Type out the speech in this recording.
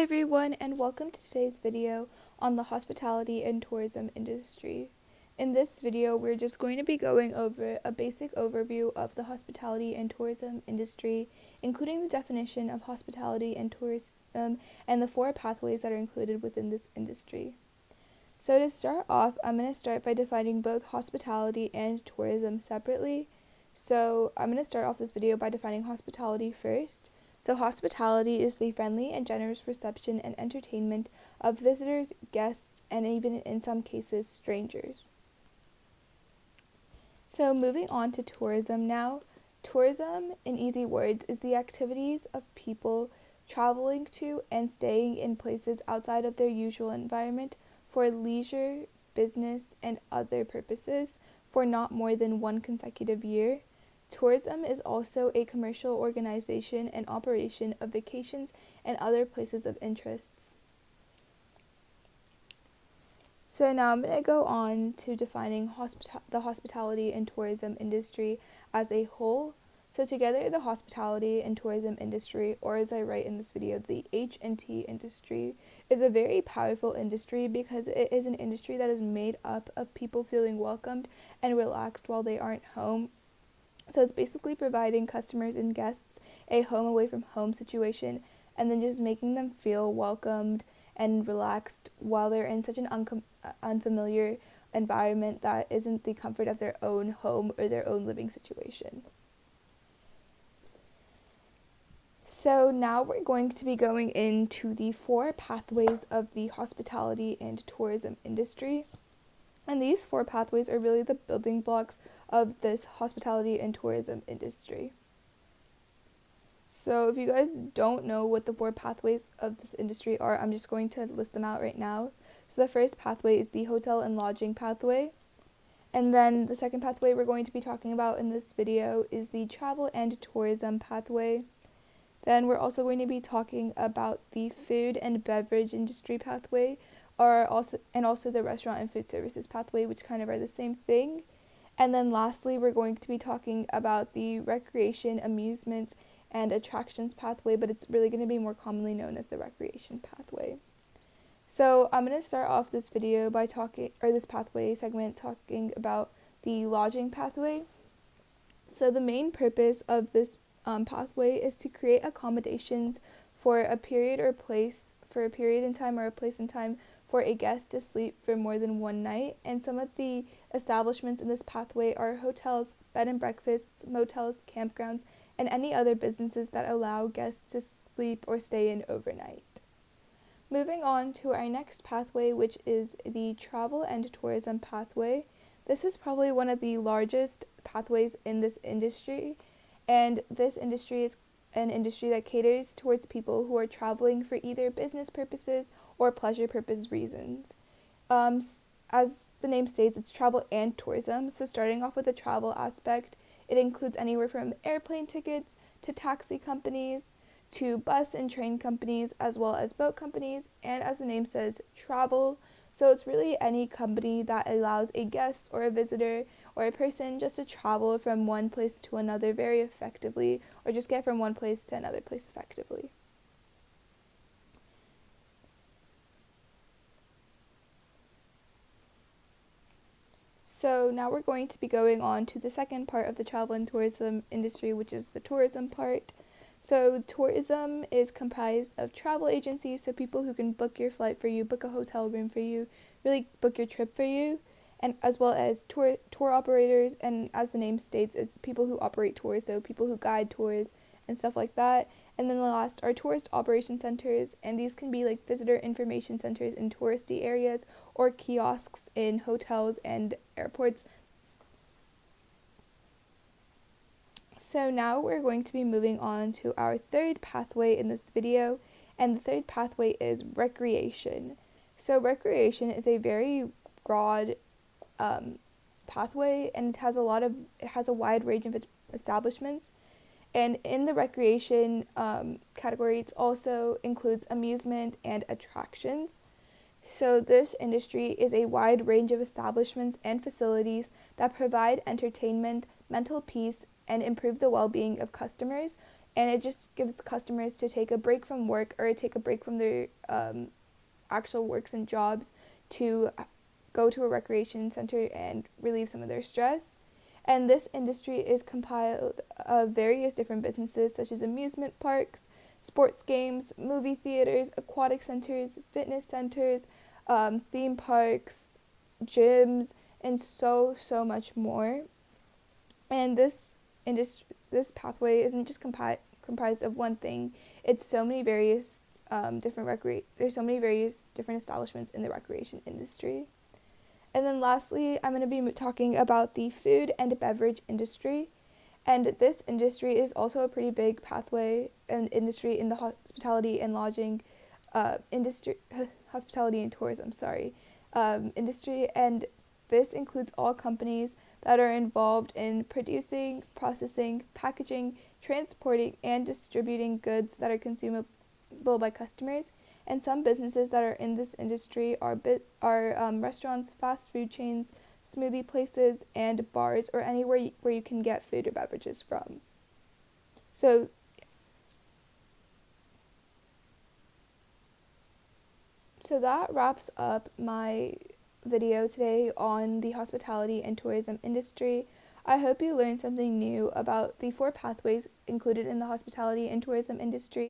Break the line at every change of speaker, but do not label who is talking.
everyone, and welcome to today's video on the hospitality and tourism industry. In this video, we're just going to be going over a basic overview of the hospitality and tourism industry, including the definition of hospitality and tourism and the 4 pathways that are included within this industry. So to start off, I'm going to start by defining both hospitality and tourism separately. So I'm going to start off this video by defining hospitality first. So hospitality is the friendly and generous reception and entertainment of visitors, guests, and even in some cases, strangers. So moving on to tourism now. Tourism, in easy words, is the activities of people traveling to and staying in places outside of their usual environment for leisure, business, and other purposes for not more than one consecutive year. Tourism is also a commercial organization and operation of vacations and other places of interests. So now I'm going to go on to defining the hospitality and tourism industry as a whole. So together, the hospitality and tourism industry, or as I write in this video, the H&T industry, is a very powerful industry because it is an industry that is made up of people feeling welcomed and relaxed while they aren't home. So it's basically providing customers and guests a home away from home situation and then just making them feel welcomed and relaxed while they're in such an unfamiliar environment that isn't the comfort of their own home or their own living situation. So now we're going to be going into the 4 pathways of the hospitality and tourism industry. And these 4 pathways are really the building blocks of this hospitality and tourism industry. So if you guys don't know what the 4 pathways of this industry are, I'm just going to list them out right now. So the first pathway is the hotel and lodging pathway. And then the second pathway we're going to be talking about in this video is the travel and tourism pathway. Then we're also going to be talking about the food and beverage industry pathway, also the restaurant and food services pathway, which kind of are the same thing. And then lastly, we're going to be talking about the recreation, amusements, and attractions pathway, but it's really going to be more commonly known as the recreation pathway. So I'm going to start off this video by this pathway segment talking about the lodging pathway. So the main purpose of this pathway is to create accommodations for a period in time or a place in time for a guest to sleep for more than one night. And some of the establishments in this pathway are hotels, bed and breakfasts, motels, campgrounds, and any other businesses that allow guests to sleep or stay in overnight. Moving on to our next pathway, which is the travel and tourism pathway. This is probably one of the largest pathways in this industry, and this industry is an industry that caters towards people who are traveling for either business purposes or pleasure purpose reasons. As the name states, it's travel and tourism. So starting off with the travel aspect, it includes anywhere from airplane tickets to taxi companies to bus and train companies, as well as boat companies, and as the name says, travel. So it's really any company that allows a guest or a visitor or a person just to travel from one place to another very effectively, or just get from one place to another place effectively. So now we're going to be going on to the second part of the travel and tourism industry, which is the tourism part. So tourism is comprised of travel agencies, so people who can book your flight for you, book a hotel room for you, really book your trip for you, and as well as tour operators, and as the name states, it's people who operate tours, so people who guide tours and stuff like that. And then the last are tourist operation centers, and these can be like visitor information centers in touristy areas or kiosks in hotels and airports. So now we're going to be moving on to our third pathway in this video, and the third pathway is recreation. So recreation is a very broad pathway, and it has a wide range of establishments. And in the recreation category, it also includes amusement and attractions. So this industry is a wide range of establishments and facilities that provide entertainment, mental peace, and improve the well-being of customers and it just gives customers to take a break from work or take a break from their actual works and jobs to go to a recreation center and relieve some of their stress. And this industry is compiled of various different businesses such as amusement parks, sports games, movie theaters, aquatic centers, fitness centers, theme parks, gyms, and so much more. And this pathway isn't just comprised of one thing. It's so many various there's so many various different establishments in the recreation industry. And then lastly, I'm going to be talking about the food and beverage industry. And this industry is also a pretty big pathway and industry in the hospitality and lodging hospitality and tourism, industry. And this includes all companies that are involved in producing, processing, packaging, transporting, and distributing goods that are consumable by customers. And some businesses that are in this industry are restaurants, fast food chains, smoothie places, and bars, or anywhere where you can get food or beverages from. So that wraps up my video today on the hospitality and tourism industry. I hope you learned something new about the 4 pathways included in the hospitality and tourism industry.